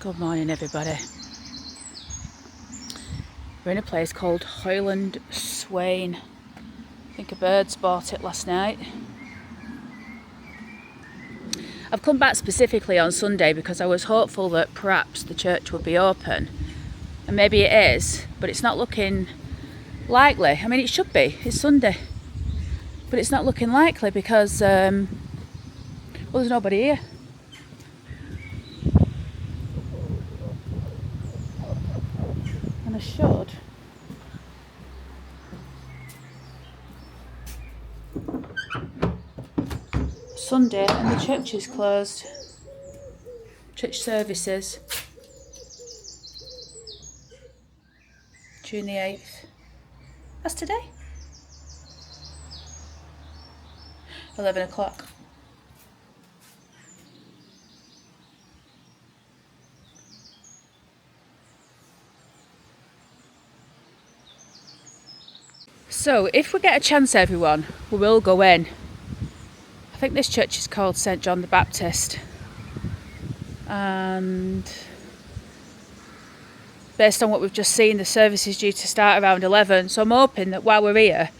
Good morning, everybody. We're in a place called Hoylandswaine. I think a bird's bought it last night. I've come back specifically on Sunday because I was hopeful that perhaps the church would be open. And maybe it is, but it's not looking likely. I mean, it should be. It's Sunday. But it's not looking likely because, well, there's nobody here. And I should. Sunday and the church is closed. Church services. June the 8th. That's today. 11 o'clock. So, if we get a chance, everyone, we will go in. I think this church is called St. John the Baptist. And based on what we've just seen, the service is due to start around 11. So I'm hoping that while we're here,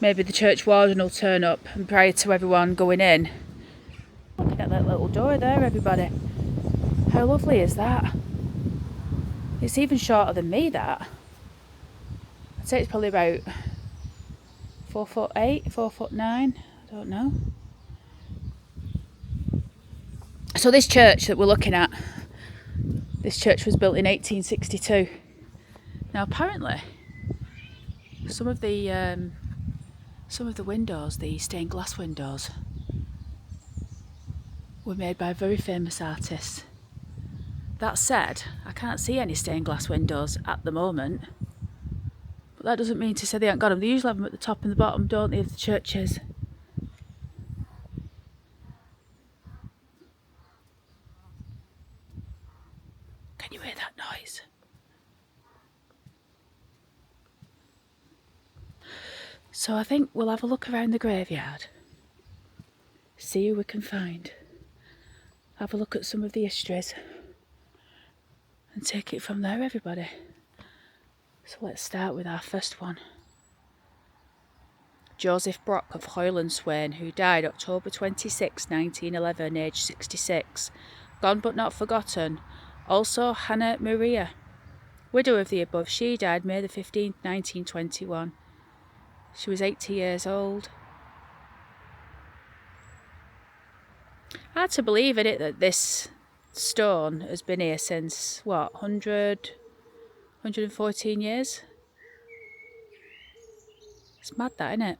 maybe the church warden will turn up and prior to everyone going in. Look at that little door there, everybody. How lovely is that? It's even shorter than me, that. I'd say it's probably about 4'8", 4'9", I don't know. So this church that we're looking at, this church was built in 1862. Now apparently, some of the windows, the stained glass windows, were made by very famous artists. That said, I can't see any stained glass windows at the moment. But that doesn't mean to say they haven't got them. They usually have them at the top and the bottom, don't they, of the churches? Can you hear that noise? So I think we'll have a look around the graveyard. See who we can find. Have a look at some of the histories. And take it from there, everybody. So let's start with our first one. Joseph Brock of Hoylandswaine, who died October 26, 1911, aged 66. Gone but not forgotten. Also Hannah Maria, widow of the above. She died May the 15th, 1921. She was 80 years old. Hard to believe, isn't it, that this stone has been here since, what, 114 years? It's mad, that, isn't it?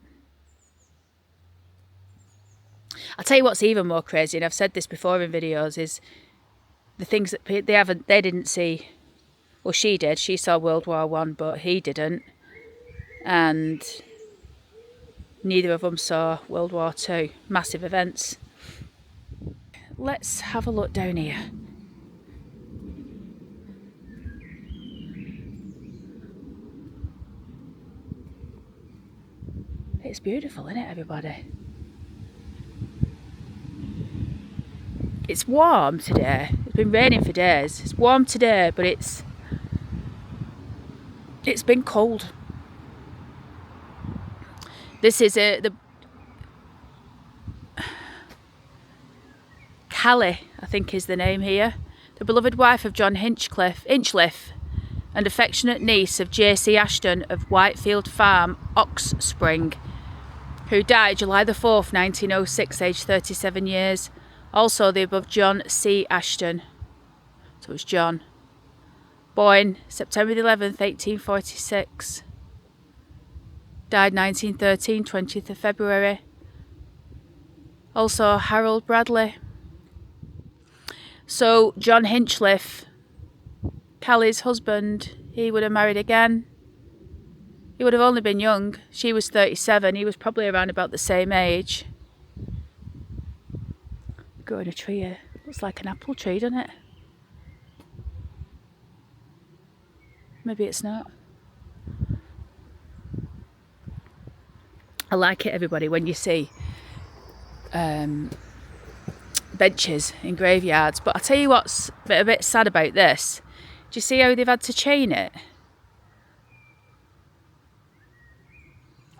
I'll tell you what's even more crazy, and I've said this before in videos, is the things that they didn't see. Well, she did. She saw World War I, but he didn't. And neither of them saw World War II. Massive events. Let's have a look down here. It's beautiful, isn't it, everybody? It's warm today. It's been raining for days. It's warm today, but it's been cold. This is the Callie, I think is the name here. The beloved wife of John Hinchcliffe, and affectionate niece of J.C. Ashton of Whitefield Farm, Oxspring, who died July the 4th, 1906, aged 37 years. Also the above John C. Ashton. So it's John. Born September the 11th, 1846. Died 1913, 20th of February. Also Harold Bradley. So John Hinchcliffe, Callie's husband, he would have married again. He would have only been young. She was 37. He was probably around about the same age. Growing a tree here. Looks like an apple tree, doesn't it? Maybe it's not. I like it, everybody, when you see benches in graveyards. But I'll tell you what's a bit sad about this. Do you see how they've had to chain it?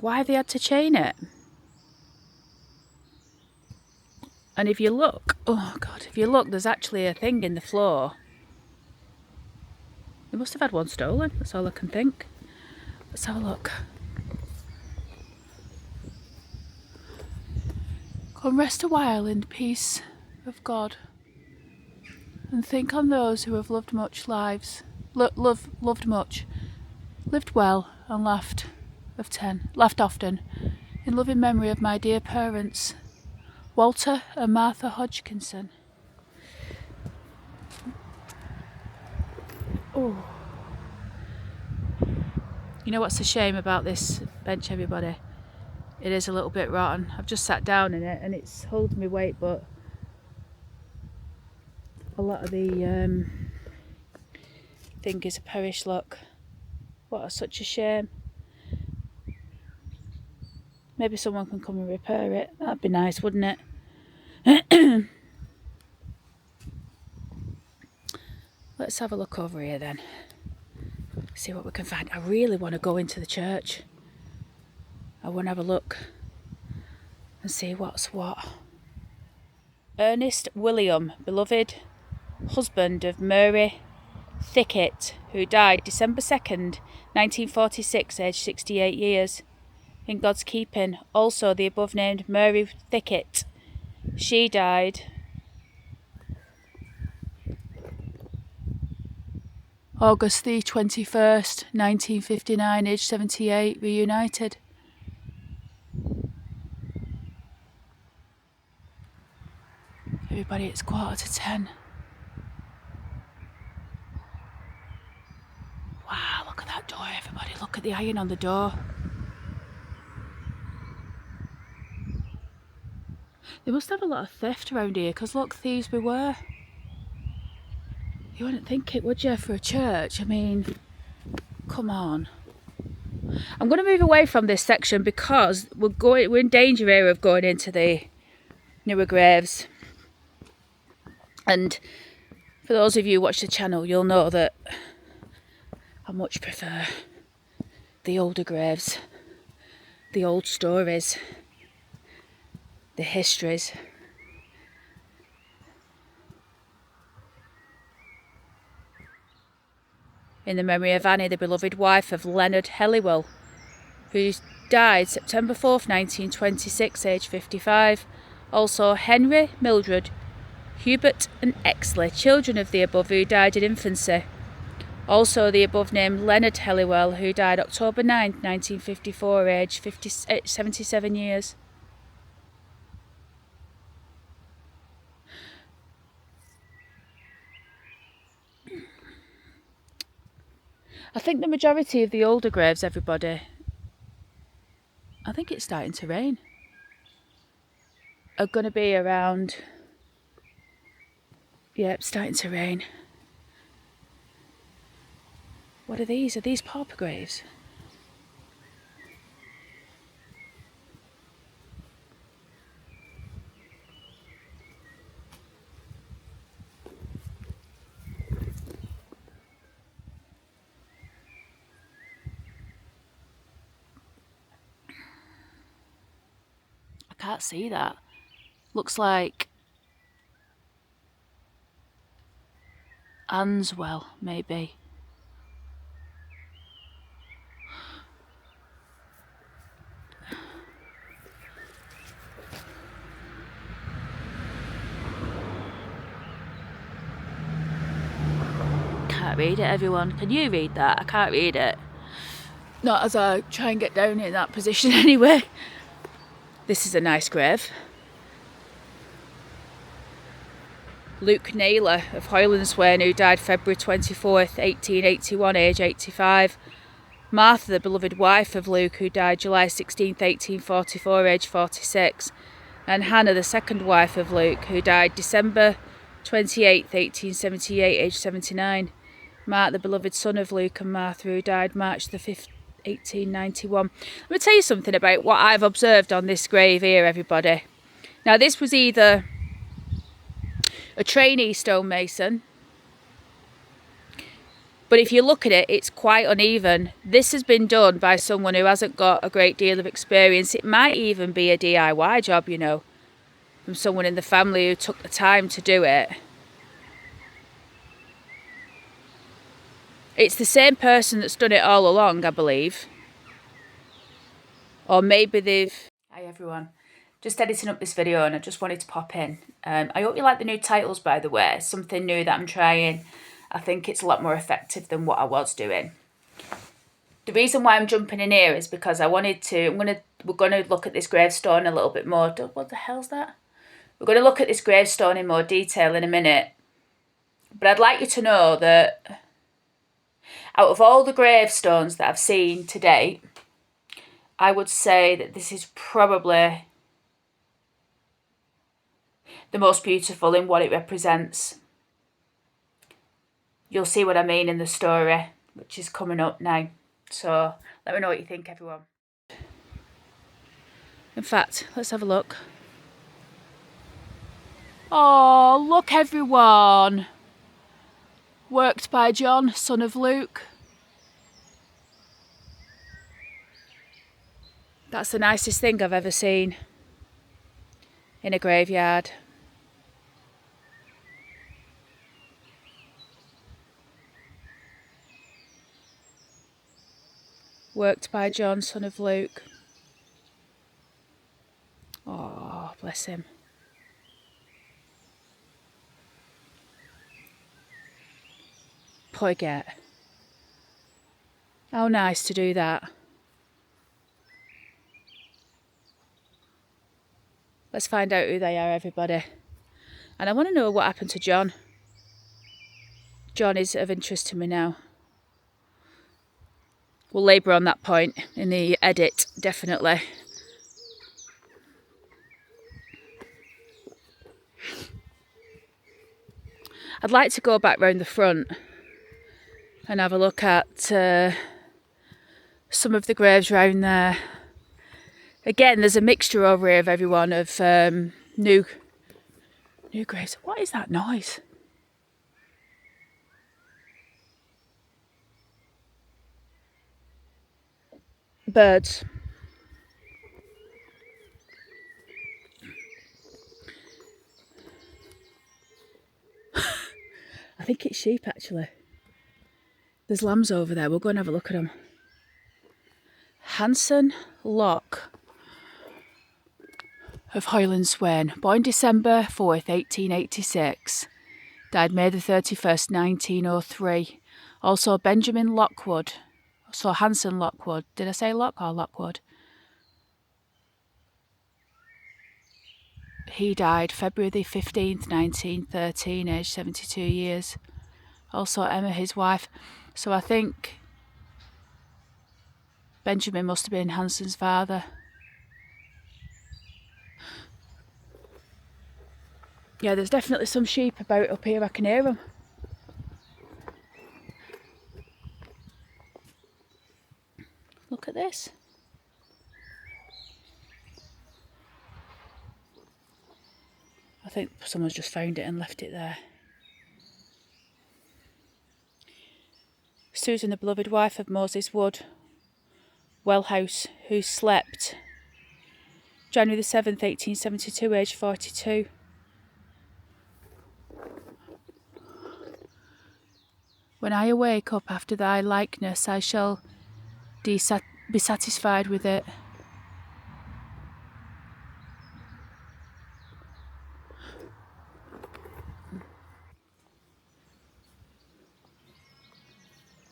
Why have they had to chain it? And if you look, oh God, if you look, there's actually a thing in the floor. They must have had one stolen, that's all I can think. Let's have a look. Come rest a while in peace of God, and think on those who have loved much lives, loved much, lived well, and laughed often, in loving memory of my dear parents, Walter and Martha Hodgkinson. Oh. You know what's a shame about this bench, everybody? It is a little bit rotten. I've just sat down in it and it's holding me weight, but a lot of the thing is a perish look. Such a shame. Maybe someone can come and repair it. That'd be nice, wouldn't it? Let's have a look over here then. See what we can find. I really want to go into the church. I want to have a look and see what's what. Ernest William, beloved husband of Mary Thicket, who died December 2nd, 1946, aged 68 years. In God's keeping, also the above named Mary Thicket. She died August the 21st, 1959, aged 78, reunited. Everybody, it's 9:45. Wow, look at that door, everybody. Look at the iron on the door. They must have a lot of theft around here, because look, thieves beware. You wouldn't think it, would you, for a church? I mean, come on. I'm going to move away from this section because we're in danger here of going into the newer graves. And for those of you who watch the channel, you'll know that I much prefer the older graves, the old stories, the histories. In the memory of Annie, the beloved wife of Leonard Helliwell, who died September 4th, 1926, aged 55. Also Henry, Mildred, Hubert and Exley, children of the above, who died in infancy. Also the above named Leonard Helliwell, who died October 9th, 1954, aged 77 years. I think the majority of the older graves, everybody, I think it's starting to rain, are going to be around, yeah, it's starting to rain. What are these? Are these pauper graves? Can't see that. Looks like Answell, maybe. Can't read it, everyone. Can you read that? I can't read it. Not as I try and get down in that position anyway. This is a nice grave. Luke Naylor of Hoylandswaine, who died February 24th, 1881, age 85. Martha, the beloved wife of Luke, who died July 16th, 1844, age 46. And Hannah, the second wife of Luke, who died December 28th, 1878, age 79. Mark, the beloved son of Luke and Martha, who died March the 5th, 1891. Let me tell you something about what I've observed on this grave here, everybody. Now, this was either a trainee stonemason. But if you look at it, it's quite uneven. This has been done by someone who hasn't got a great deal of experience. It might even be a DIY job, you know, from someone in the family who took the time to do it. It's the same person that's done it all along, I believe. Or maybe they've... Hi everyone. Just editing up this video and I just wanted to pop in. I hope you like the new titles, by the way. Something new that I'm trying. I think it's a lot more effective than what I was doing. The reason why I'm jumping in here is because I wanted to... We're going to look at this gravestone a little bit more. What the hell's that? We're going to look at this gravestone in more detail in a minute. But I'd like you to know that out of all the gravestones that I've seen to date, I would say that this is probably the most beautiful in what it represents. You'll see what I mean in the story, which is coming up now. So let me know what you think, everyone. In fact, let's have a look. Oh, look everyone. Worked by John, son of Luke. That's the nicest thing I've ever seen in a graveyard. Worked by John, son of Luke. Oh, bless him. Poor Get. How nice to do that. Let's find out who they are, everybody. And I want to know what happened to John. John is of interest to me now. We'll labour on that point in the edit, definitely. I'd like to go back round the front and have a look at some of the graves round there. Again, there's a mixture over here of everyone of new graves. What is that noise? Birds. I think it's sheep, actually. There's lambs over there. We'll go and have a look at them. Hanson Locke of Hoylandswaine, born December 4th, 1886. Died May the 31st, 1903. Also Benjamin Lockwood. So Hanson Lockwood. Did I say Lock or Lockwood? He died February the 15th, 1913, aged 72 years. Also Emma, his wife. So I think Benjamin must have been Hanson's father. Yeah, there's definitely some sheep about up here. I can hear them. Look at this. I think someone's just found it and left it there. Susan, the beloved wife of Moses Wood, Wellhouse, who slept January the 7th, 1872, aged 42. When I awake up after thy likeness, I shall be satisfied with it.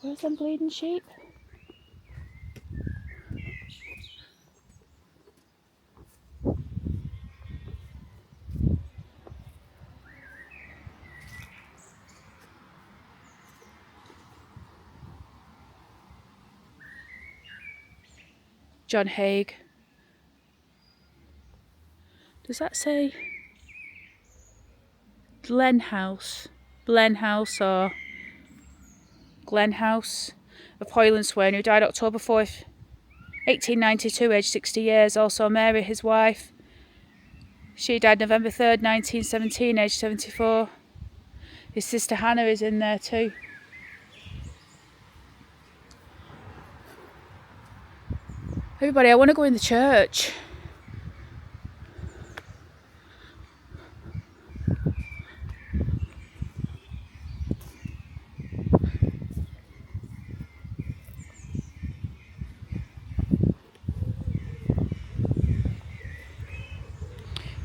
Where's them bleeding sheep? John Haig. Does that say Glenhouse? Blenhouse or Glenhouse of Hoylandswaine, who died October 4th, 1892, aged 60 years. Also Mary, his wife. She died November 3rd, 1917, aged 74. His sister Hannah is in there too. Everybody, I want to go in the church.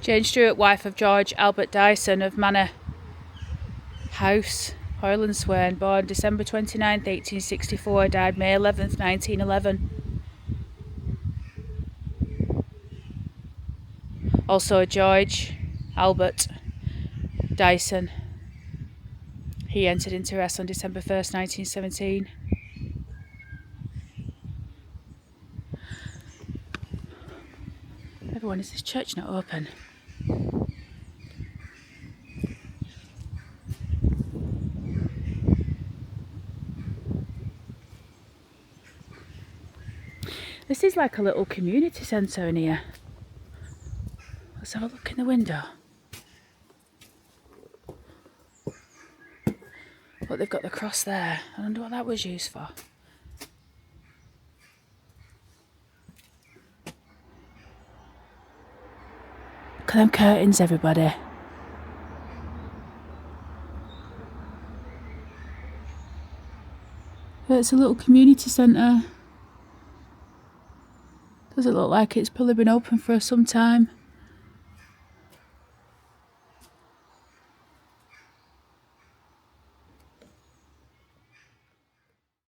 Jane Stewart, wife of George Albert Dyson of Manor House, Hoylandswaine, born December 29th, 1864, died May 11th, 1911. Also George Albert Dyson. He entered into rest on December 1st, 1917. Everyone, is this church not open? This is like a little community centre in here. Let's have a look in the window. Look, they've got the cross there. I wonder what that was used for. Look at them curtains, everybody. It's a little community centre. Does it look like it's probably been open for some time?